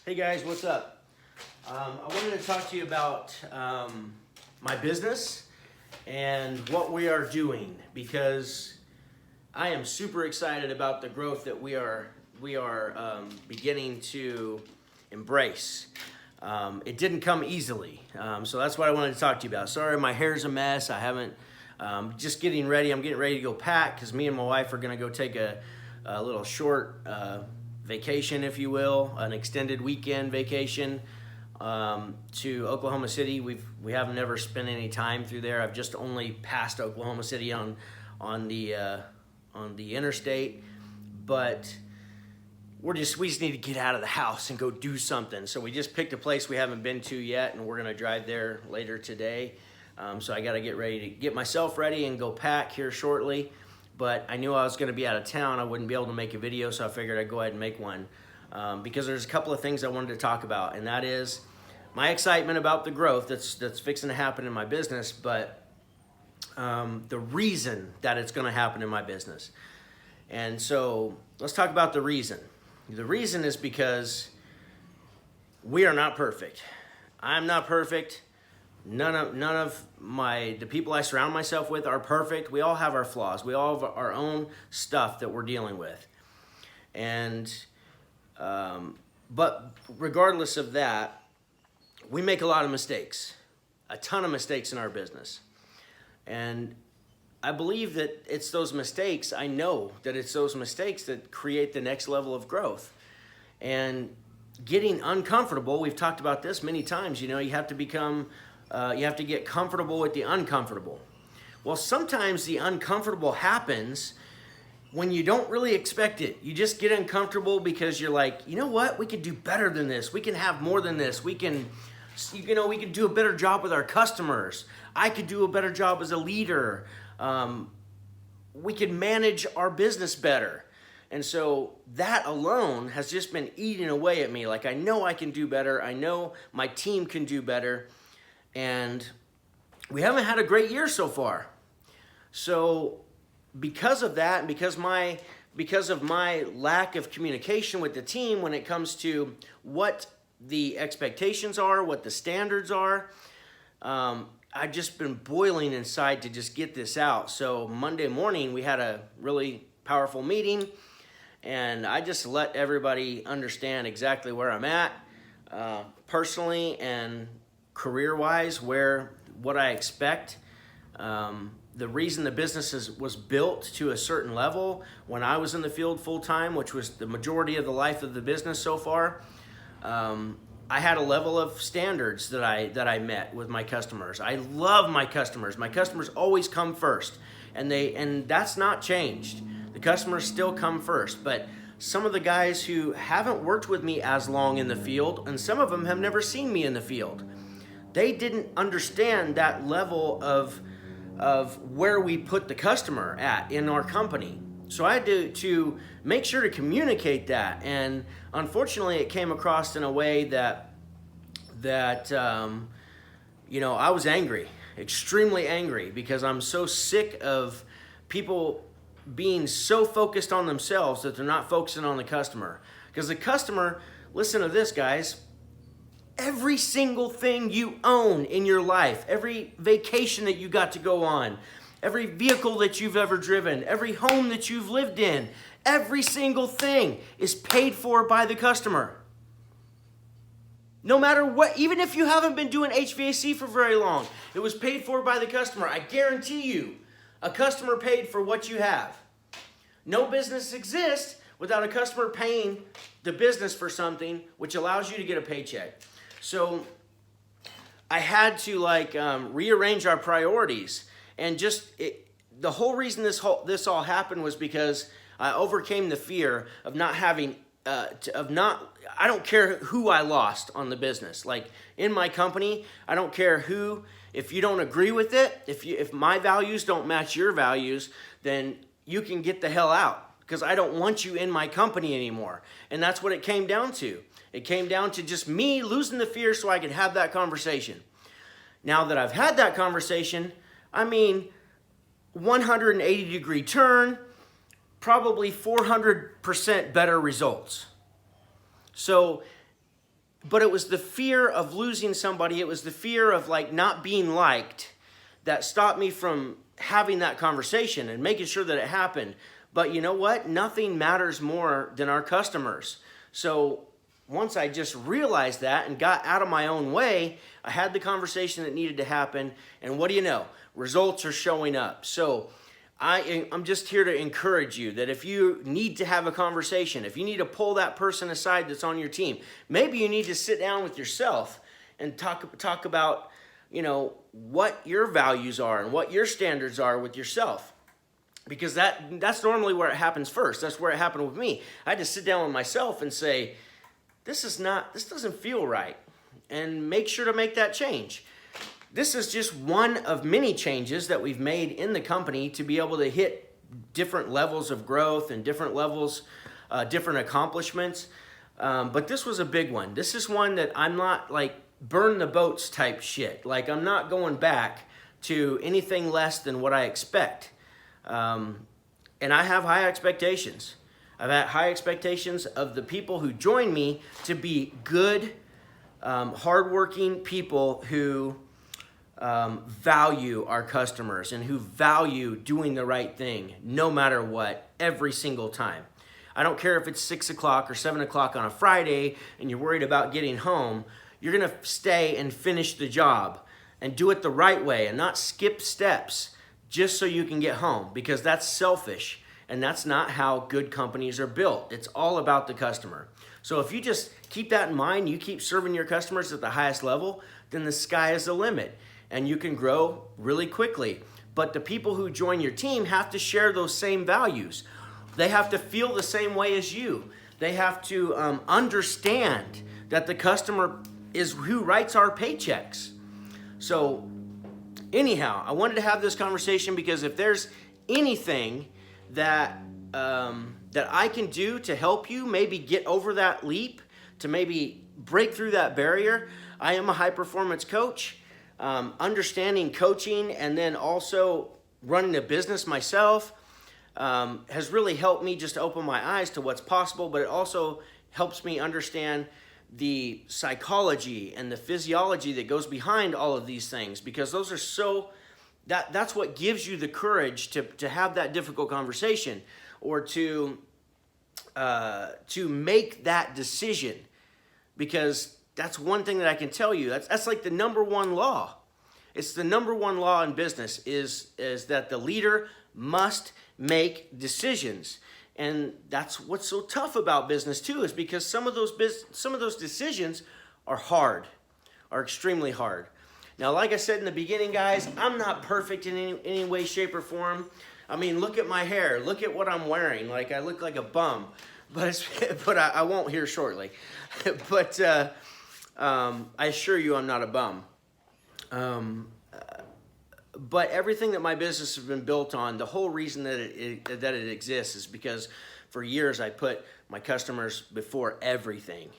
Hey guys, what's up? I wanted to talk to you about my business and what we are doing, because I am super excited about the growth that we are beginning to embrace. It didn't come easily, so that's what I wanted to talk to you about. Sorry, my hair's a mess. I haven't just getting ready. I'm getting ready to go pack because me and my wife are going to go take a little short vacation, if you will, an extended weekend vacation to Oklahoma City. We have never spent any time through there. I've just only passed Oklahoma City on the interstate, but we just need to get out of the house and go do something. So we just picked a place we haven't been to yet, and we're gonna drive there later today. So I got to get ready to get myself ready and go pack here shortly. But I knew I was going to be out of town. I wouldn't be able to make a video, so I figured I'd go ahead and make one because there's a couple of things I wanted to talk about, and that is my excitement about the growth that's fixing to happen in my business, but the reason that it's going to happen in my business. And so let's talk about the reason. The reason is because we are not perfect. I'm not perfect. None of the people I surround myself with are perfect. We all have our flaws. We all have our own stuff that we're dealing with. And, but regardless of that, we make a lot of mistakes, a ton of mistakes in our business. And I believe that it's those mistakes, I know that it's those mistakes that create the next level of growth. And getting uncomfortable, we've talked about this many times, you have to become you have to get comfortable with the uncomfortable. Well, sometimes the uncomfortable happens when you don't really expect it. You just get uncomfortable because you're like, you know what? We can do better than this. We can have more than this. We can do a better job with our customers. I could do a better job as a leader. We can manage our business better. And so that alone has just been eating away at me. Like, I know I can do better. I know my team can do better. And we haven't had a great year so far. So because of that, and because of my lack of communication with the team when it comes to what the expectations are, what the standards are, I've just been boiling inside to just get this out. So Monday morning, we had a really powerful meeting, and I just let everybody understand exactly where I'm at personally and career-wise, what I expect. The reason the business was built to a certain level when I was in the field full-time, which was the majority of the life of the business so far, I had a level of standards that I met with my customers. I love my customers. My customers always come first, and that's not changed. The customers still come first, but some of the guys who haven't worked with me as long in the field, and some of them have never seen me in the field, they didn't understand that level of where we put the customer at in our company. So I had to make sure to communicate that. And unfortunately, it came across in a way that I was angry, extremely angry, because I'm so sick of people being so focused on themselves that they're not focusing on the customer. Because the customer, listen to this, guys, every single thing you own in your life, every vacation that you got to go on, every vehicle that you've ever driven, every home that you've lived in, every single thing is paid for by the customer. No matter what, even if you haven't been doing HVAC for very long, it was paid for by the customer. I guarantee you, a customer paid for what you have. No business exists without a customer paying the business for something, which allows you to get a paycheck. So I had to rearrange our priorities, and the whole reason this all happened was because I overcame the fear of not having I don't care who I lost on the business. Like in my company, I don't care who. If you don't agree with it, if my values don't match your values, then you can get the hell out, because I don't want you in my company anymore. And that's what it came down to. It came down to just me losing the fear so I could have that conversation. Now that I've had that conversation, 180-degree turn, probably 400% better results. So But it was the fear of losing somebody. It was the fear of like not being liked that stopped me from having that conversation and making sure that it happened. But you know what? Nothing matters more than our customers. So once I just realized that and got out of my own way, I had the conversation that needed to happen. And what do you know? Results are showing up. So I'm just here to encourage you that if you need to have a conversation, if you need to pull that person aside that's on your team, maybe you need to sit down with yourself and talk about, you know, what your values are and what your standards are with yourself. Because that's normally where it happens first. That's where it happened with me. I had to sit down with myself and say, this doesn't feel right, and make sure to make that change. This is just one of many changes that we've made in the company to be able to hit different levels of growth and different levels, different accomplishments. But this was a big one. This is one that I'm not like burn the boats type shit. Like I'm not going back to anything less than what I expect. And I have high expectations. I've had high expectations of the people who join me to be good, hardworking people who value our customers and who value doing the right thing no matter what, every single time. I don't care if it's 6 o'clock or 7 o'clock on a Friday and you're worried about getting home. You're going to stay and finish the job and do it the right way and not skip steps just so you can get home, because that's selfish and that's not how good companies are built. It's all about the customer. So if you just keep that in mind, you keep serving your customers at the highest level, then the sky is the limit and you can grow really quickly. But the people who join your team have to share those same values. They have to feel the same way as you. They have to understand that the customer is who writes our paychecks. So anyhow, I wanted to have this conversation because if there's anything that I can do to help you maybe get over that leap, to maybe break through that barrier, I am a high performance coach. Understanding coaching and then also running a business myself has really helped me just open my eyes to what's possible, but it also helps me understand the psychology and the physiology that goes behind all of these things, because those are that's what gives you the courage to have that difficult conversation or to make that decision, because that's one thing that I can tell you. That's like the number one law. It's the number one law in business is that the leader must make decisions. And that's what's so tough about business too, is because some of those decisions are hard, are extremely hard. Now, like I said in the beginning, guys, I'm not perfect in any way, shape, or form. I mean, look at my hair. Look at what I'm wearing. Like, I look like a bum. But I won't here shortly. But I assure you I'm not a bum. But everything that my business has been built on, the whole reason that it exists is because for years I put my customers before everything.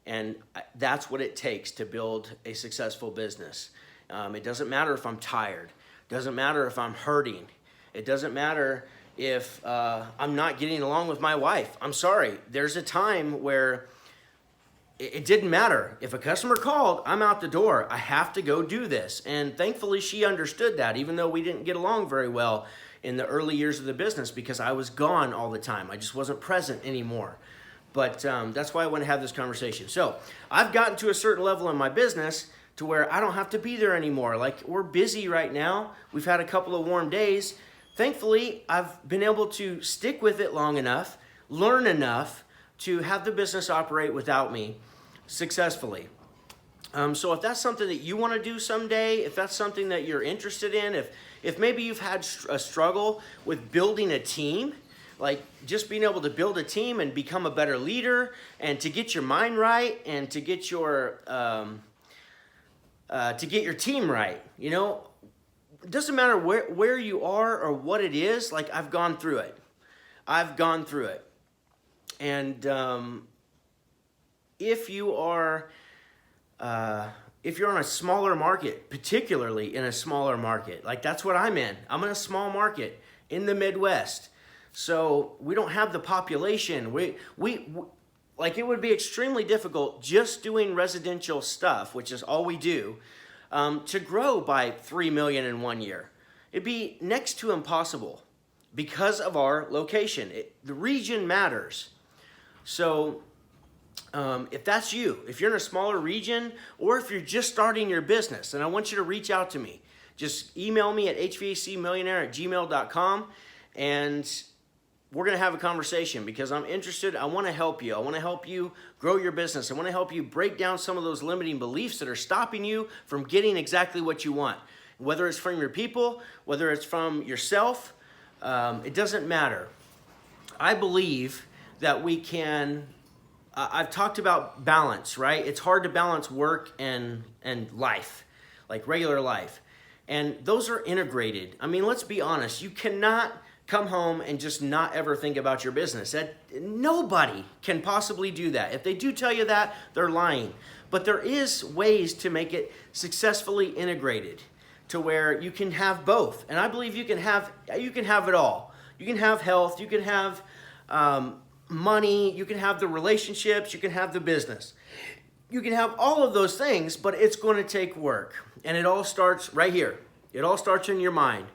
And that's what it takes to build a successful business. It doesn't matter if I'm tired. It doesn't matter if I'm hurting. It doesn't matter if I'm not getting along with my wife. I'm sorry. There's a time where it didn't matter. If a customer called, I'm out the door. I have to go do this. And thankfully, she understood that, even though we didn't get along very well in the early years of the business, because I was gone all the time. I just wasn't present anymore. But that's why I want to have this conversation. So I've gotten to a certain level in my business to where I don't have to be there anymore. Like, we're busy right now. We've had a couple of warm days. Thankfully, I've been able to stick with it long enough, learn enough to have the business operate without me successfully. So if that's something that you want to do someday, if that's something that you're interested in, if maybe you've had a struggle with building a team, like just being able to build a team and become a better leader and to get your mind right and to get your team right, you know, it doesn't matter where you are or what it is. Like, I've gone through it. And if you're on a smaller market, particularly in a smaller market, like that's what I'm in. I'm in a small market in the Midwest. So we don't have the population. like it would be extremely difficult just doing residential stuff, which is all we do, to grow by 3 million in 1 year. It'd be next to impossible because of our location. The region matters. So if that's you, if you're in a smaller region, or if you're just starting your business, and I want you to reach out to me, just email me at hvacmillionaire@gmail.com, and we're going to have a conversation because I'm interested. I want to help you. I want to help you grow your business. I want to help you break down some of those limiting beliefs that are stopping you from getting exactly what you want. Whether it's from your people, whether it's from yourself, it doesn't matter. I believe that we can, I've talked about balance, right? It's hard to balance work and life, like regular life. And those are integrated. I mean, let's be honest. You cannot come home and just not ever think about your business. Nobody can possibly do that. If they do tell you that, they're lying. But there is ways to make it successfully integrated to where you can have both. And I believe you can have it all. You can have health, you can have money, you can have the relationships, you can have the business. You can have all of those things, but it's going to take work. And it all starts right here. It all starts in your mind.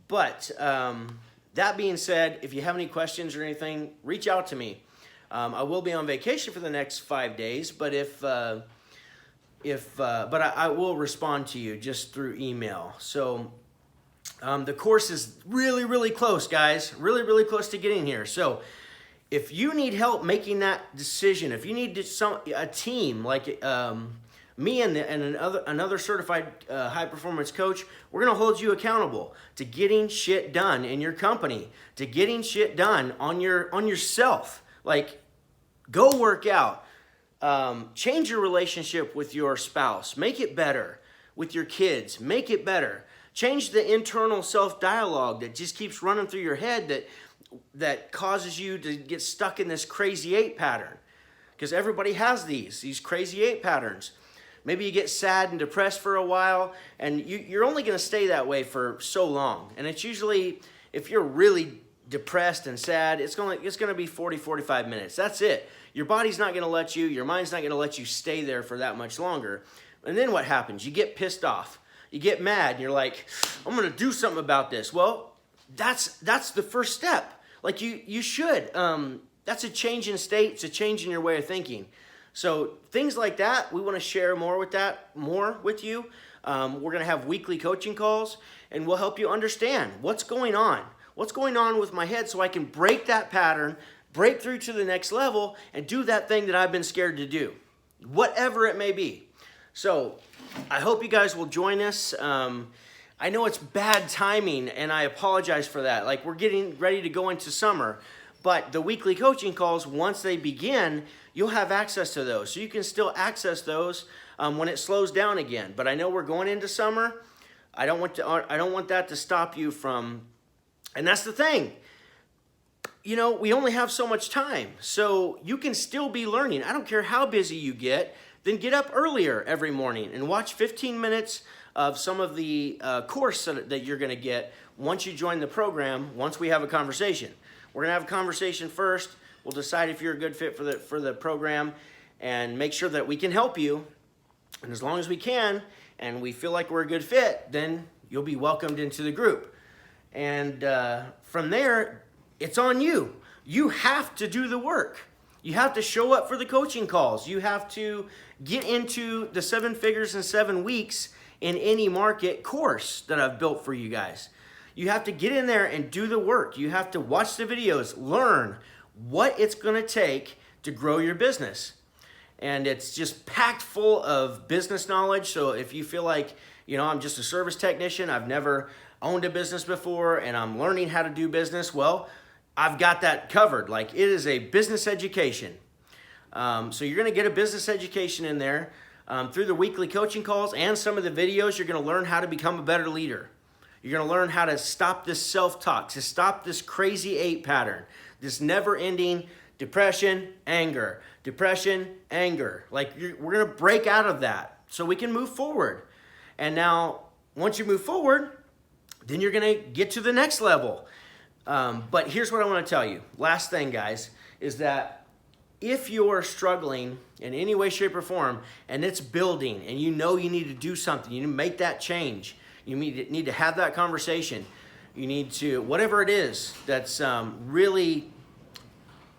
But that being said, if you have any questions or anything, reach out to me. I will be on vacation for the next 5 days, but I will respond to you just through email. So the course is really, really close, guys. Really, really close to getting here. So if you need help making that decision, if you need a team like me and another certified high performance coach, we're going to hold you accountable to getting shit done in your company, to getting shit done on yourself. Like, go work out. Change your relationship with your spouse. Make it better. With your kids, make it better. Change the internal self-dialogue that just keeps running through your head that causes you to get stuck in this crazy 8 pattern. Because everybody has these crazy 8 patterns. Maybe you get sad and depressed for a while, and you're only going to stay that way for so long. And it's usually, if you're really depressed and sad, it's going to be 40, 45 minutes. That's it. Your body's not going to let you, your mind's not going to let you stay there for that much longer. And then what happens? You get pissed off. You get mad, and you're like, I'm going to do something about this. Well, that's the first step. Like you should. That's a change in state. It's a change in your way of thinking. So things like that, we want to share more with you. We're going to have weekly coaching calls, and we'll help you understand what's going on. What's going on with my head so I can break that pattern, break through to the next level, and do that thing that I've been scared to do, whatever it may be. So I hope you guys will join us. I know it's bad timing, and I apologize for that. Like, we're getting ready to go into summer, but the weekly coaching calls, once they begin, you'll have access to those. So you can still access those when it slows down again. But I know we're going into summer. I don't want that to stop you from, and that's the thing. You know, we only have so much time, so you can still be learning. I don't care how busy you get, then get up earlier every morning and watch 15 minutes of some of the course that you're going to get once you join the program, once we have a conversation. We're going to have a conversation first. We'll decide if you're a good fit for the program and make sure that we can help you. And as long as we can and we feel like we're a good fit, then you'll be welcomed into the group. And from there, it's on you. You have to do the work. You have to show up for the coaching calls. You have to get into the 7 figures in 7 weeks in any market course that I've built for you guys. You have to get in there and do the work. You have to watch the videos, learn what it's going to take to grow your business. And it's just packed full of business knowledge. So if you feel like, you know, I'm just a service technician, I've never owned a business before, and I'm learning how to do business, well, I've got that covered. Like, it is a business education. So you're going to get a business education in there through the weekly coaching calls and some of the videos. You're going to learn how to become a better leader. You're going to learn how to stop this self-talk, to stop this crazy 8 pattern, this never-ending depression, anger. Like, we're going to break out of that so we can move forward. And now, once you move forward, then you're going to get to the next level. But here's what I want to tell you. Last thing, guys, is that if you're struggling in any way, shape, or form, and it's building, and you know you need to do something, you need to make that change, you need to have that conversation, you need to, whatever it is that's really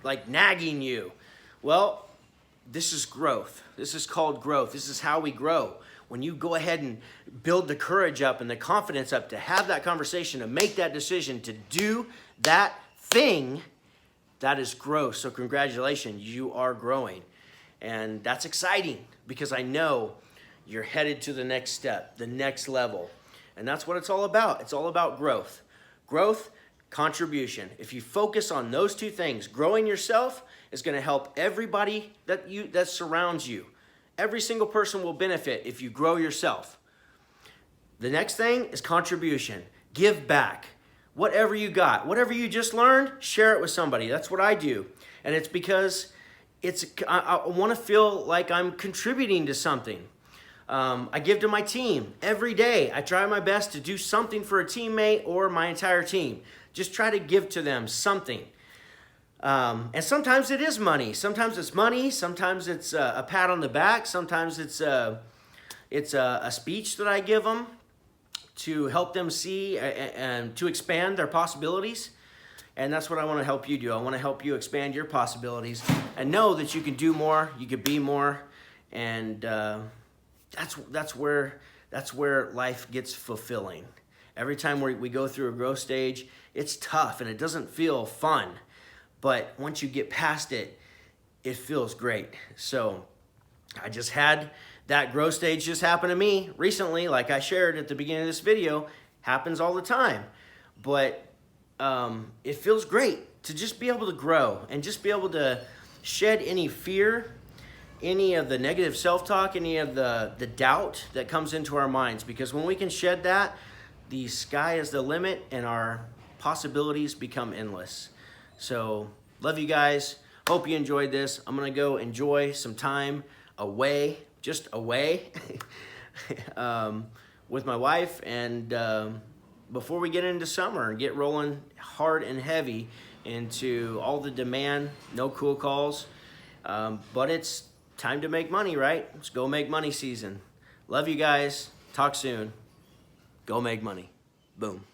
like nagging you, well, this is growth. This is called growth. This is how we grow. When you go ahead and build the courage up and the confidence up to have that conversation, to make that decision, to do that thing, that is growth. So congratulations, you are growing. And that's exciting because I know you're headed to the next step, the next level. And that's what it's all about. It's all about growth. Growth, contribution. If you focus on those two things, growing yourself is going to help everybody that surrounds you. Every single person will benefit if you grow yourself. The next thing is contribution. Give back. Whatever you got, whatever you just learned, share it with somebody. That's what I do. And it's because I want to feel like I'm contributing to something. I give to my team every day. I try my best to do something for a teammate or my entire team. Just try to give to them something. And sometimes it is money. Sometimes it's money. Sometimes it's a pat on the back. Sometimes it's a speech that I give them to help them see and to expand their possibilities. And that's what I want to help you do. I want to help you expand your possibilities and know that you can do more, you can be more, and that's where life gets fulfilling. Every time we go through a growth stage, it's tough and it doesn't feel fun. But once you get past it, it feels great. So I just had that growth stage just happen to me recently, like I shared at the beginning of this video. Happens all the time. But it feels great to just be able to grow and just be able to shed any fear, any of the negative self-talk, any of the doubt that comes into our minds. Because when we can shed that, the sky is the limit and our possibilities become endless. So, love you guys. Hope you enjoyed this. I'm going to go enjoy some time away, just away, with my wife. And before we get into summer and get rolling hard and heavy into all the demand, no cool calls. But it's time to make money, right? Let's go make money season. Love you guys. Talk soon. Go make money. Boom.